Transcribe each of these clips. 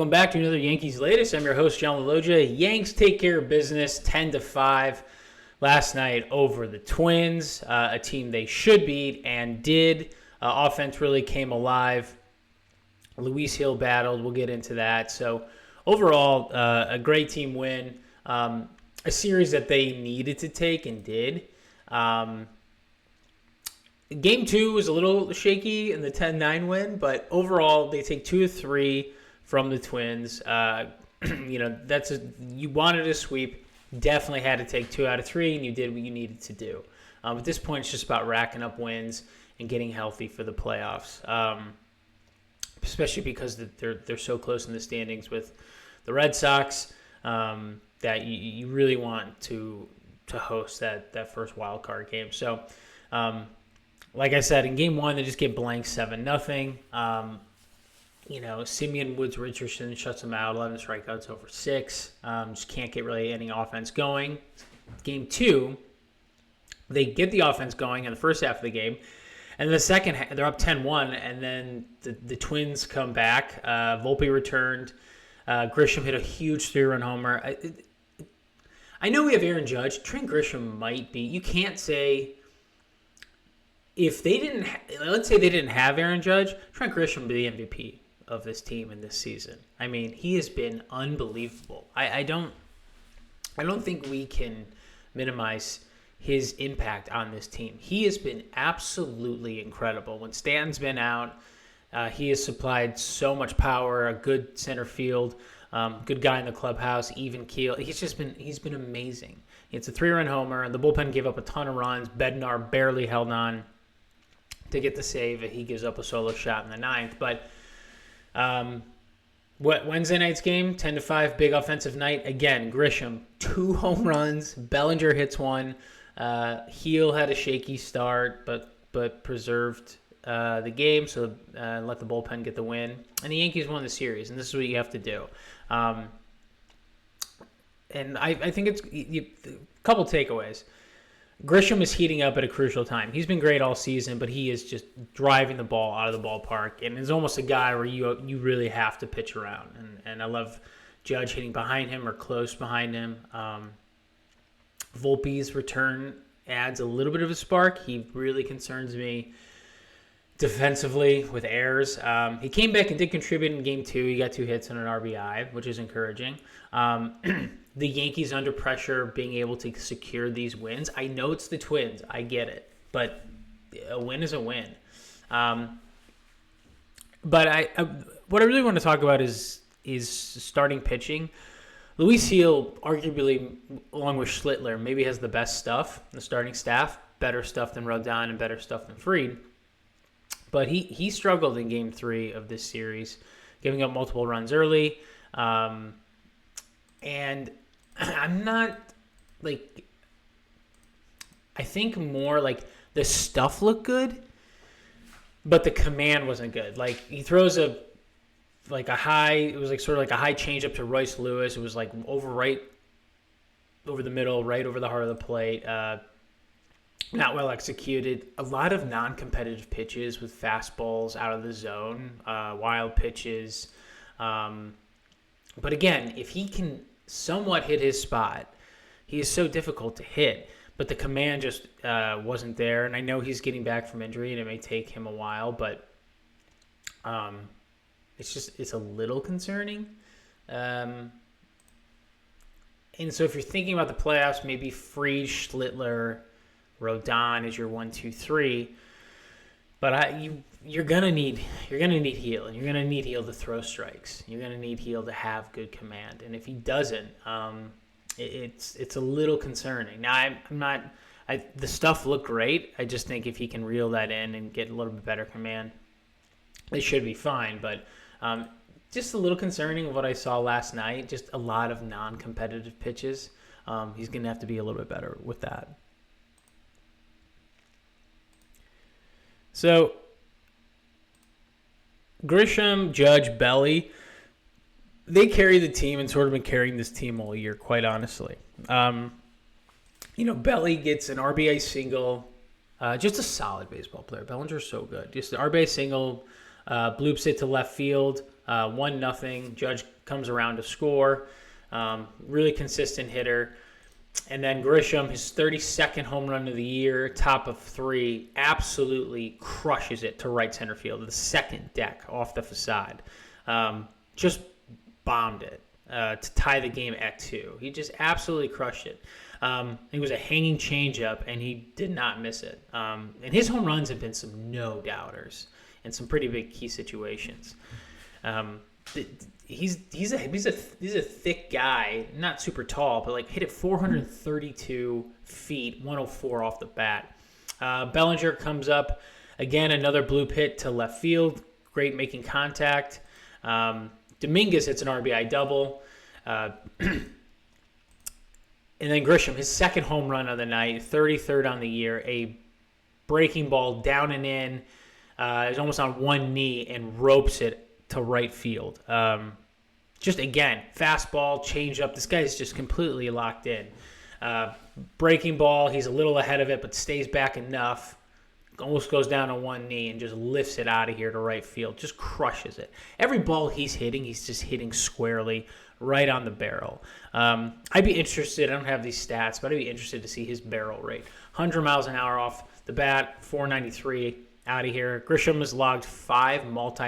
Welcome back to another Yankees Latest. I'm your host, John Laloggia. Yanks take care of business 10-5 last night over the Twins, a team they should beat and did. Offense really came alive. Luis Hill battled. We'll get into that. So overall, a great team win. A series that they needed to take and did. Game 2 was a little shaky in the 10-9 win, but overall they take 2 of 3 from the Twins. You wanted a sweep, definitely had to take 2 out of 3, and you did what you needed to do. At this point, it's just about racking up wins and getting healthy for the playoffs, especially because they're so close in the standings with the Red Sox that you really want to host that first wild card game. So, like I said, in Game 1, they just get blanked 7-0. Simeon Woods Richardson shuts them out, 11 strikeouts over 6. Just can't get really any offense going. Game 2, they get the offense going in the first half of the game. And in the second half, they're up 10-1, and then the Twins come back. Volpe returned. Grisham hit a huge 3-run homer. I know we have Aaron Judge. Trent Grisham might be. You can't say... If they didn't... let's say they didn't have Aaron Judge, Trent Grisham would be the MVP of this team in this season. I mean, he has been unbelievable. I don't think we can minimize his impact on this team. He has been absolutely incredible. When Stanton's been out, he has supplied so much power, a good center field, good guy in the clubhouse, even keel. He's been amazing. It's a 3-run homer. The bullpen gave up a ton of runs. Bednar barely held on to get the save. He gives up a solo shot in the 9th. But Wednesday night's game, 10-5, big offensive night. Again, Grisham, 2 home runs. Bellinger hits 1. Heel had a shaky start, but preserved the game, so let the bullpen get the win. And the Yankees won the series, and this is what you have to do. And I think it's a couple takeaways. Grisham is heating up at a crucial time. He's been great all season, but he is just driving the ball out of the ballpark, and is almost a guy where you really have to pitch around. And I love Judge hitting behind him or close behind him. Volpe's return adds a little bit of a spark. He really concerns me defensively with errors. He came back and did contribute in Game 2. He got 2 hits and an RBI, which is encouraging. The Yankees under pressure being able to secure these wins. I know it's the Twins. I get it. But a win is a win. But what I really want to talk about is starting pitching. Luis Hill, arguably, along with Schlittler, maybe has the best stuff in the starting staff. Better stuff than Rodon and better stuff than Fried. But he struggled in Game 3 of this series, giving up multiple runs early. And I'm not, I think more the stuff looked good, but the command wasn't good. He throws a high, it was sort of a high changeup to Royce Lewis. It was over the middle, right over the heart of the plate. Not well executed. A lot of non-competitive pitches with fastballs out of the zone, wild pitches. But again, if he can somewhat hit his spot, he is so difficult to hit. But the command just wasn't there. And I know he's getting back from injury, and it may take him a while, but it's a little concerning. And so if you're thinking about the playoffs, maybe Fried, Schlittler, Rodon is your 1, 2, 3, but you're gonna need Heel, and you're gonna need Heel to throw strikes. You're gonna need Heel to have good command, and if he doesn't, it's a little concerning. Now the stuff looked great. I just think if he can reel that in and get a little bit better command, it should be fine. But just a little concerning of what I saw last night. Just a lot of non-competitive pitches. He's gonna have to be a little bit better with that. So, Grisham, Judge, Belly, they carry the team and sort of been carrying this team all year, quite honestly. Belly gets an RBI single, just a solid baseball player. Bellinger's so good. Just an RBI single, bloops it to left field. 1-0. Judge comes around to score. Really consistent hitter. And then Grisham, his 32nd home run of the year, top of 3, absolutely crushes it to right center field, the second deck off the facade. Just bombed it to tie the game at 2. He just absolutely crushed it. It was a hanging changeup, and he did not miss it. And his home runs have been some no-doubters in some pretty big key situations. He's a thick guy, not super tall, but like hit it 432 feet, 104 off the bat. Bellinger comes up again, another bloop hit to left field, great making contact. Dominguez hits an RBI double, and then Grisham, his second home run of the night, 33rd on the year, a breaking ball down and in, is almost on one knee and ropes it to right field. Just again, fastball, changeup. This guy is just completely locked in. Breaking ball, he's a little ahead of it, but stays back enough. Almost goes down on one knee and just lifts it out of here to right field. Just crushes it. Every ball he's hitting, he's just hitting squarely right on the barrel. I'd be interested, I don't have these stats, but I'd be interested to see his barrel rate. 100 miles an hour off the bat, 493 out of here. Grisham has logged 5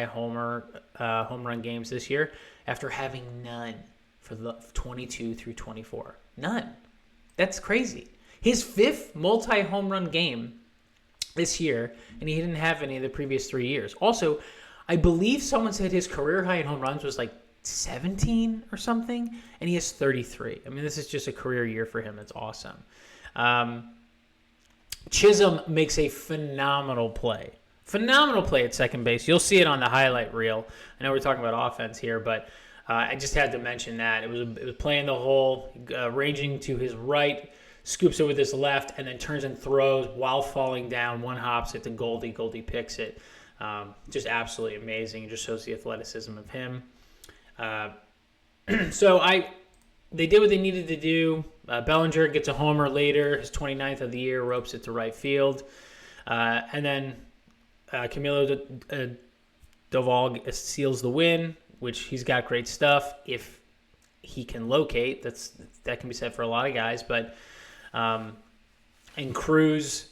home run games this year after having none for the 22 through 24. None. That's crazy. His 5th multi-home run game this year, and he didn't have any of the previous 3 years. Also, I believe someone said his career high in home runs was like 17 or something, and he has 33. I mean, this is just a career year for him. It's awesome. Chisholm makes a phenomenal play at second base. You'll see it on the highlight reel. I know we're talking about offense here, but I just had to mention that. It was playing the hole, ranging to his right, scoops it with his left, and then turns and throws while falling down. One hops it to Goldie. Goldie picks it. Just absolutely amazing. It just shows the athleticism of him. They did what they needed to do. Bellinger gets a homer later, his 29th of the year, ropes it to right field. And then Camilo Doval seals the win, which he's got great stuff. If he can locate, that can be said for a lot of guys. But and Cruz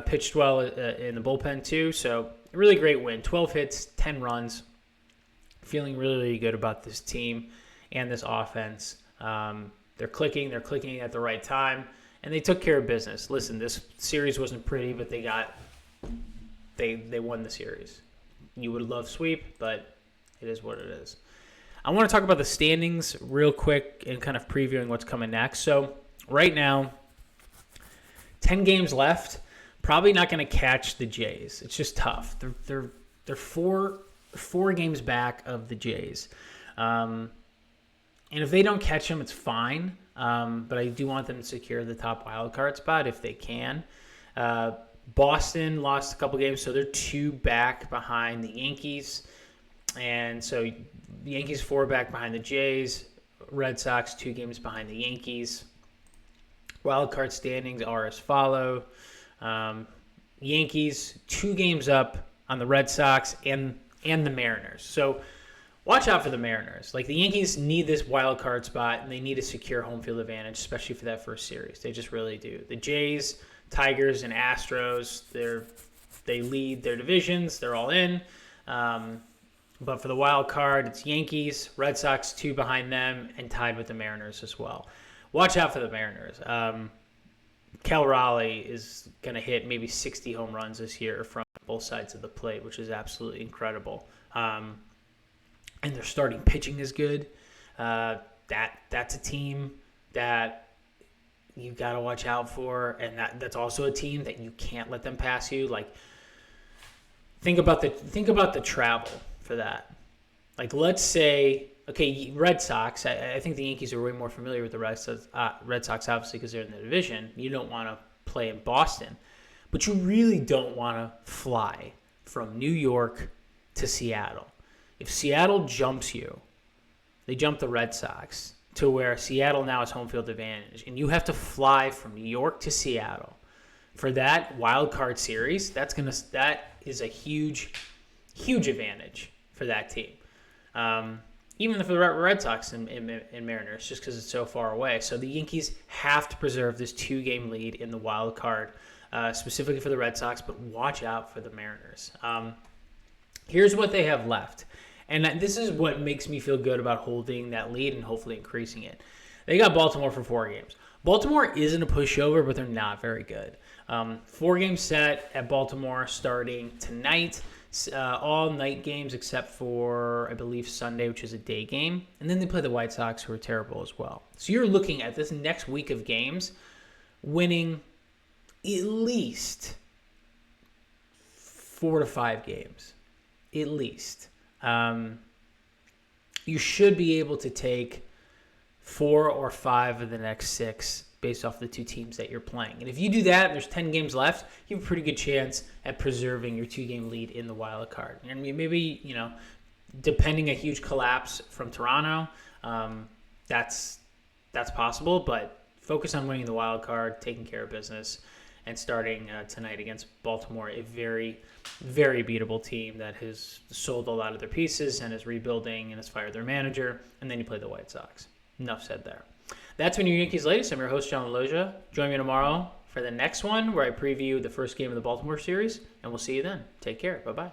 pitched well in the bullpen too. So really great win. 12 hits, 10 runs. Feeling really, really good about this team and this offense. They're clicking at the right time, and they took care of business. Listen, this series wasn't pretty, but they won the series. You would love sweep, but it is what it is. I want to talk about the standings real quick and kind of previewing what's coming next. So right now, 10 games left. Probably not going to catch the Jays. It's just tough. They're four games back of the Jays. And if they don't catch them, it's fine. But I do want them to secure the top wild card spot if they can. Boston lost a couple games, so they're 2 back behind the Yankees. And so the Yankees 4 back behind the Jays. Red Sox 2 games behind the Yankees. Wild card standings are as follow. Yankees 2 games up on the Red Sox and the Mariners. So watch out for the Mariners. Like, the Yankees need this wild card spot, and they need a secure home field advantage, especially for that first series. They just really do. The Jays, Tigers, and Astros, they lead their divisions. They're all in. But for the wild card, it's Yankees, Red Sox 2 behind them, and tied with the Mariners as well. Watch out for the Mariners. Cal Raleigh is going to hit maybe 60 home runs this year from both sides of the plate, which is absolutely incredible. And their starting pitching is good. That's a team that you got to watch out for, and that's also a team that you can't let them pass you. Like, think about the travel for that. Like, let's say, okay, Red Sox. I think the Yankees are way more familiar with the Red Sox, obviously, because they're in the division. You don't want to play in Boston, but you really don't want to fly from New York to Seattle. If Seattle jumps you, they jump the Red Sox to where Seattle now has home field advantage, and you have to fly from New York to Seattle for that wild card series. That is a huge advantage for that team. Even for the Red Sox and Mariners, just because it's so far away. So the Yankees have to preserve this 2-game lead in the wild card, specifically for the Red Sox, but watch out for the Mariners. Here's what they have left. And this is what makes me feel good about holding that lead and hopefully increasing it. They got Baltimore for 4 games. Baltimore isn't a pushover, but they're not very good. 4-game set at Baltimore starting tonight. All night games except for, I believe, Sunday, which is a day game. And then they play the White Sox, who are terrible as well. So you're looking at this next week of games winning at least 4 to 5 games. At least. You should be able to take 4 or 5 of the next 6 based off the 2 teams that you're playing. And if you do that, there's 10 games left, you have a pretty good chance at preserving your 2-game lead in the wild card. And maybe, depending a huge collapse from Toronto, that's possible, but focus on winning the wild card, taking care of business, and starting tonight against Baltimore, a very, very beatable team that has sold a lot of their pieces and is rebuilding and has fired their manager. And then you play the White Sox. Enough said there. That's been your Yankees Latest. I'm your host, John Laloggia. Join me tomorrow for the next one where I preview the first game of the Baltimore series, and we'll see you then. Take care. Bye-bye.